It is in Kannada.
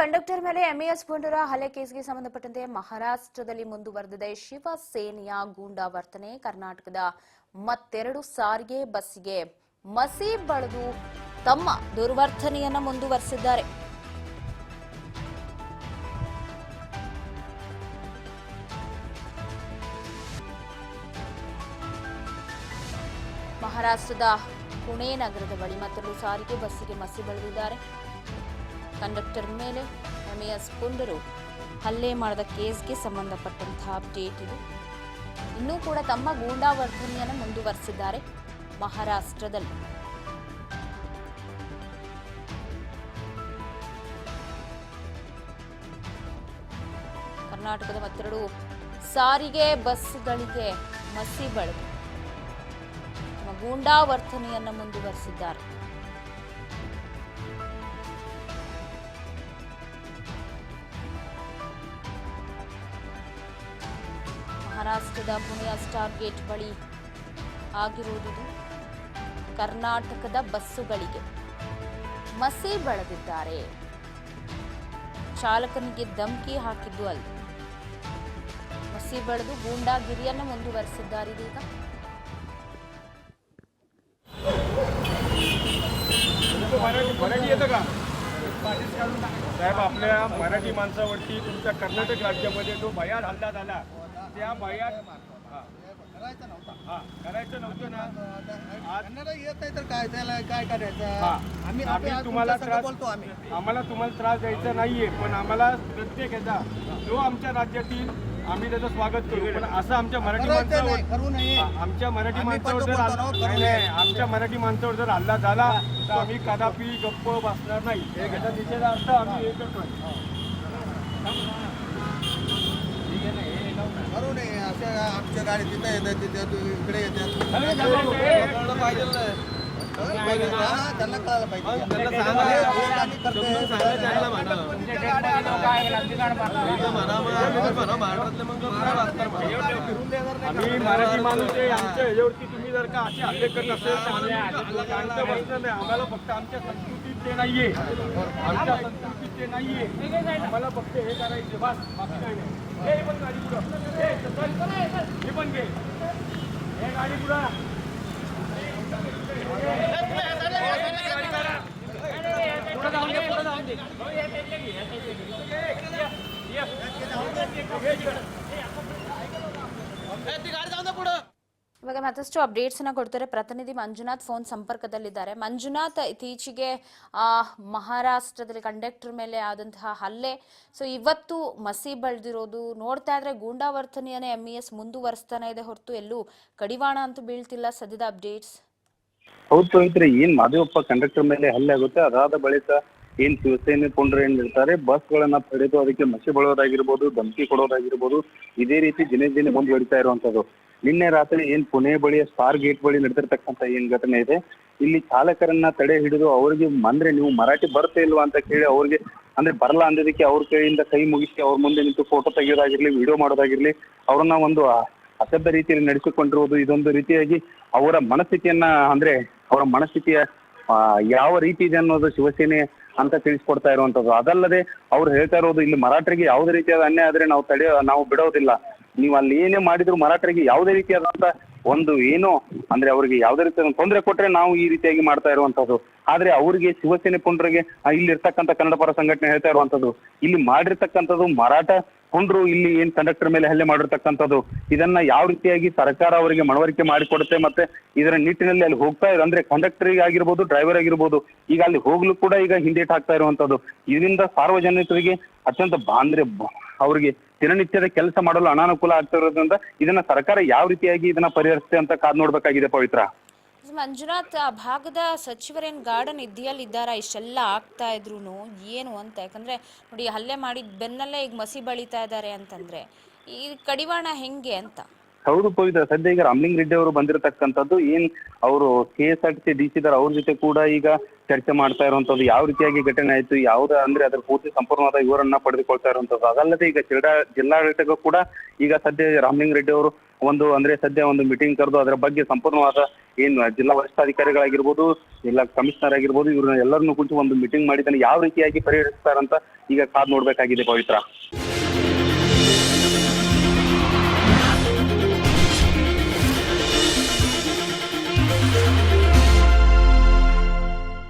ಕಂಡಕ್ಟರ್ ಮೇಲೆ ಎಂಇಎಸ್ ಪುಂಡರ ಹಲ್ಲೆ ಕೇಸ್ಗೆ ಸಂಬಂಧಪಟ್ಟಂತೆ ಮಹಾರಾಷ್ಟ್ರದಲ್ಲಿ ಮುಂದುವರೆದಿದೆ ಶಿವಸೇನೆಯ ಗೂಂಡಾ ವರ್ತನೆ. ಕರ್ನಾಟಕದ ಮತ್ತೆರಡು ಸಾರಿಗೆ ಬಸ್ಸಿಗೆ ಮಸಿ ಬಳಿದು ತಮ್ಮ ದುರ್ವರ್ತನೆಯನ್ನು ಮುಂದುವರೆಸಿದ್ದಾರೆ. ಮಹಾರಾಷ್ಟ್ರದ ಪುಣೆ ನಗರದ ಬಳಿ ಮತ್ತೆರಡು ಸಾರಿಗೆ ಬಸ್ಸಿಗೆ ಮಸಿ ಬಳಿದಿದ್ದಾರೆ. ಕಂಡಕ್ಟರ್ ಮೇಲೆ ಎಂಇಎಸ್ ಪುಂಡರು ಹಲ್ಲೆ ಮಾಡಿದ ಕೇಸ್ಗೆ ಸಂಬಂಧಪಟ್ಟಂತಹ ಅಪ್ಡೇಟ್ ಇದು. ಇನ್ನೂ ಕೂಡ ತಮ್ಮ ಗೂಂಡಾವರ್ತನೆಯನ್ನು ಮುಂದುವರೆಸಿದ್ದಾರೆ ಮಹಾರಾಷ್ಟ್ರದಲ್ಲಿ. ಕರ್ನಾಟಕದ ಮತ್ತೆರಡು ಸಾರಿಗೆ ಬಸ್ಗಳಿಗೆ ಮಸಿ ಬಳಿದು ತಮ್ಮ ಗೂಂಡಾವರ್ತನೆಯನ್ನು ಮುಂದುವರೆಸಿದ್ದಾರೆ. ಮಹಾರಾಷ್ಟ್ರದ ಪುಣೆಯ ಸ್ಟಾರ್ ಗೇಟ್ ಬಳಿ ಆಗಿರುವುದಿದು. ಕರ್ನಾಟಕದ ಬಸ್ಸುಗಳಿಗೆ ಮಸಿ ಬಳಿದಿದ್ದಾರೆ. ಚಾಲಕನಿಗೆ ಧಮಕಿ ಹಾಕಿದ್ದು ಅಲ್ಲ, ಮಸಿ ಬಳಿದು ಗೂಂಡಾಗಿರಿಯನ್ನು ಮುಂದುವರೆಸಿದ್ದಾರೆ. ಇದೀಗ साहेब, आपल्या मराठी माणसावरती तुमच्या कर्नाटक राज्यामध्ये जो भयान हल्ला झाला त्या भयान करायचं नव्हतं ना. कन्नड येत नाही तर काय त्याला काय करायचं. आम्ही तुम्हाला त्रास बोलतो, आम्हाला तुम्हाला त्रास द्यायचा नाहीये, पण आम्हाला प्रत्येक याचा जो आमच्या राज्यातील आम्ही त्याचं स्वागत करू. पण असं आमच्या मराठी माणसावर आमच्या मराठी माणसावर जर आमच्या मराठी माणसावर जर हल्ला झाला तर आम्ही कदापि गप्प बसणार नाही. याचा निषेधार्थ आम्ही हे करतोय. करू नये अशा आमच्या गाडी तिथे येतात, तिथे इकडे येतात. त्यांना कळायला पाहिजे. आम्ही मराठी माणूस आहे, आमच्या ह्याच्यावरती तुम्ही जर का असे हल्ले करत असेल तर आम्हाला फक्त आमच्या संस्कृतीत ते नाहीये, आमच्या संस्कृतीत ते नाहीये. आम्हाला फक्त हे करायचे बस, बाकी काही नाही. हे पण गाडी पुढं, हे पण घे, हे गाडी पुढं. ಇವಾಗ ಮತ್ತಷ್ಟು ಅಪ್ಡೇಟ್ಸ್ ಅನ್ನ ಕೊಡ್ತಾರೆ ಪ್ರತಿನಿಧಿ ಮಂಜುನಾಥ್ ಫೋನ್ ಸಂಪರ್ಕದಲ್ಲಿದ್ದಾರೆ. ಮಂಜುನಾಥ್, ಇತ್ತೀಚೆಗೆ ಮಹಾರಾಷ್ಟ್ರದಲ್ಲಿ ಕಂಡಕ್ಟರ್ ಮೇಲೆ ಆದಂತಹ ಹಲ್ಲೆ, ಸೊ ಇವತ್ತು ಮಸಿ ಬಳ್ದಿರೋದು ನೋಡ್ತಾ ಇದ್ರೆ ಗೂಂಡಾವರ್ತನೆಯನ್ನೇ ಎಂಇಎಸ್ ಮುಂದುವರಿಸ್ತಾನೆ ಇದೆ ಹೊರತು ಎಲ್ಲೂ ಕಡಿವಾಣ ಅಂತೂ ಬೀಳ್ತಿಲ್ಲ. ಸದ್ಯದ ಅಪ್ಡೇಟ್ಸ್. ಹೌದು ಪವಿತ್ರ, ಏನ್ ಮಾದೇವಪ್ಪ ಕಂಡಕ್ಟರ್ ಮೇಲೆ ಹಲ್ಲೆ ಆಗುತ್ತೆ, ಅದಾದ ಬಳಿಕ ಏನ್ ಶಿವಸೇನೆ ಪುಂಡ್ರು ಏನ್ ಇರ್ತಾರೆ ಬಸ್ಗಳನ್ನ ತಡೆದು ಅದಕ್ಕೆ ಮಸಿ ಬಳೋದಾಗಿರ್ಬೋದು, ಧಮಕಿ ಕೊಡೋದಾಗಿರ್ಬೋದು, ಇದೇ ರೀತಿ ದಿನೇ ದಿನೇ ಮುಂದುವರಿತಾ ಇರುವಂತದ್ದು. ನಿನ್ನೆ ರಾತ್ರಿ ಏನ್ ಪುಣೆ ಬಳಿಯ ಸ್ಟಾರ್ ಗೇಟ್ ಬಳಿ ನಡೆದಿರ್ತಕ್ಕಂಥ ಏನ್ ಘಟನೆ ಇದೆ, ಇಲ್ಲಿ ಚಾಲಕರನ್ನ ತಡೆ ಹಿಡಿದು ಅವ್ರಿಗೆ ಅಂದ್ರೆ ನೀವು ಮರಾಠಿ ಬರ್ತಾ ಇಲ್ವಾ ಅಂತ ಕೇಳಿ ಅವ್ರಿಗೆ ಅಂದ್ರೆ ಬರಲ್ಲ ಅಂದಿದ್ದಕ್ಕೆ ಅವ್ರ ಕೈಯಿಂದ ಕೈ ಮುಗಿಸಿ ಅವ್ರ ಮುಂದೆ ನಿಂತು ಫೋಟೋ ತೆಗೆಯೋದಾಗಿರ್ಲಿ, ವಿಡಿಯೋ ಮಾಡೋದಾಗಿರ್ಲಿ, ಅವ್ರನ್ನ ಒಂದು ಅಸಭ್ಯ ರೀತಿಯಲ್ಲಿ ನಡೆಸಿಕೊಂಡಿರುವುದು. ಇದೊಂದು ರೀತಿಯಾಗಿ ಅವರ ಮನಸ್ಥಿತಿಯನ್ನ ಅಂದ್ರೆ ಅವರ ಮನಸ್ಥಿತಿಯ ಯಾವ ರೀತಿ ಇದೆ ಅನ್ನೋದು ಶಿವಸೇನೆ ಅಂತ ತಿಳಿಸ್ಕೊಡ್ತಾ ಇರುವಂತದ್ದು. ಅದಲ್ಲದೆ ಅವ್ರು ಹೇಳ್ತಾ ಇರೋದು ಇಲ್ಲಿ ಮರಾಠರಿಗೆ ಯಾವುದೇ ರೀತಿಯಾದ ಅನ್ಯಾಯ ಆದ್ರೆ ನಾವು ಬಿಡೋದಿಲ್ಲ, ನೀವು ಅಲ್ಲಿ ಏನೇ ಮಾಡಿದ್ರು ಮರಾಠರಿಗೆ ಯಾವುದೇ ರೀತಿಯಾದಂತ ಒಂದು ಏನೋ ಅಂದ್ರೆ ಅವ್ರಿಗೆ ಯಾವುದೇ ರೀತಿಯ ತೊಂದರೆ ಕೊಟ್ರೆ ನಾವು ಈ ರೀತಿಯಾಗಿ ಮಾಡ್ತಾ ಇರುವಂತದ್ದು. ಆದ್ರೆ ಅವ್ರಿಗೆ ಶಿವಸೇನೆ ಪುಂಡ್ರಿಗೆ ಇಲ್ಲಿ ಇರ್ತಕ್ಕಂಥ ಕನ್ನಡ ಪರ ಸಂಘಟನೆ ಹೇಳ್ತಾ ಇರುವಂತದ್ದು, ಇಲ್ಲಿ ಮಾಡಿರ್ತಕ್ಕಂಥದ್ದು ಮರಾಠ ಪುಂಡ್ರು ಇಲ್ಲಿ ಏನ್ ಕಂಡಕ್ಟರ್ ಮೇಲೆ ಹಲ್ಲೆ ಮಾಡಿರ್ತಕ್ಕಂಥದ್ದು, ಇದನ್ನ ಯಾವ ರೀತಿಯಾಗಿ ಸರ್ಕಾರ ಅವರಿಗೆ ಮನವರಿಕೆ ಮಾಡಿಕೊಡುತ್ತೆ ಮತ್ತೆ ಇದರ ನಿಟ್ಟಿನಲ್ಲಿ ಅಲ್ಲಿ ಹೋಗ್ತಾ ಇರೋ ಅಂದ್ರೆ ಕಂಡಕ್ಟರ್ ಆಗಿರ್ಬೋದು, ಡ್ರೈವರ್ ಆಗಿರ್ಬೋದು, ಈಗ ಅಲ್ಲಿ ಹೋಗ್ಲು ಕೂಡ ಈಗ ಹಿಂದೇಟ್ ಹಾಕ್ತಾ ಇರುವಂತದ್ದು. ಇದರಿಂದ ಸಾರ್ವಜನಿಕರಿಗೆ ಅತ್ಯಂತ ಅಂದ್ರೆ ಅವ್ರಿಗೆ ದಿನನಿತ್ಯದ ಕೆಲಸ ಮಾಡಲು ಅನಾನುಕೂಲ ಆಗ್ತಾ ಇರೋದ್ರಿಂದ ಇದನ್ನ ಸರ್ಕಾರ ಯಾವ ರೀತಿಯಾಗಿ ಇದನ್ನ ಪರಿಹರಿಸುತ್ತೆ ಅಂತ ಕಾದ್ ನೋಡ್ಬೇಕಾಗಿದೆ ಪವಿತ್ರ. ಮಂಜುನಾಥ್, ಆ ಭಾಗದ ಸಚಿವರೇನ್ ಗಾರ್ಡನ್ ಇದ್ದಾರಾ ಇಷ್ಟೆಲ್ಲ ಆಗ್ತಾ ಇದ್ರು ಏನು ಅಂತ? ಯಾಕಂದ್ರೆ ನೋಡಿ, ಹಲ್ಲೆ ಮಾಡಿದ ಬೆನ್ನಲ್ಲೇ ಈಗ ಮಸಿ ಬಳಿತಾ ಇದ್ದಾರೆ ಅಂತಂದ್ರೆ ಈ ಕಡಿವಾಣ ಹೆಂಗೆ ಅಂತ? ಹೌದು ಪವಿತ್ರ, ಸದ್ಯ ಈಗ ರಾಮಲಿಂಗ ರೆಡ್ಡಿ ಅವರು ಬಂದಿರತಕ್ಕಂಥದ್ದು ಏನ್ ಅವರು KSRTC DC ಇದಾರೆ ಅವ್ರ ಜೊತೆ ಕೂಡ ಈಗ ಚರ್ಚೆ ಮಾಡ್ತಾ ಇರುವಂತದ್ದು. ಯಾವ ರೀತಿಯಾಗಿ ಘಟನೆ ಆಯ್ತು, ಯಾವ್ದು ಅಂದ್ರೆ ಅದ್ರ ಪೂರ್ತಿ ಸಂಪೂರ್ಣವಾದ ವಿವರನ್ನ ಪಡೆದುಕೊಳ್ತಾ ಇರುವಂತದ್ದು. ಅದಲ್ಲದೆ ಈಗ ಜಿಲ್ಲಾಡಳಿತಕ್ಕೂ ಕೂಡ ಈಗ ಸದ್ಯ ರಾಮಲಿಂಗ ರೆಡ್ಡಿ ಅವರು ಸದ್ಯ ಒಂದು ಮೀಟಿಂಗ್ ಕರೆದು ಅದರ ಬಗ್ಗೆ ಸಂಪೂರ್ಣವಾದ ಏನು ಜಿಲ್ಲಾ ವರಿಷ್ಠಾಧಿಕಾರಿಗಳಾಗಿರ್ಬೋದು, ಜಿಲ್ಲಾ ಕಮಿಷನರ್ ಆಗಿರ್ಬೋದು, ಇವ್ರನ್ನ ಎಲ್ಲರನ್ನೂ ಕುರಿತು ಒಂದು ಮೀಟಿಂಗ್ ಮಾಡಿದ್ದಾನೆ. ಯಾವ ರೀತಿಯಾಗಿ ಪರಿಹರಿಸ್ತಾರಂತ ಈಗ ಕಾದ್ ನೋಡ್ಬೇಕಾಗಿದೆ ಪವಿತ್ರ.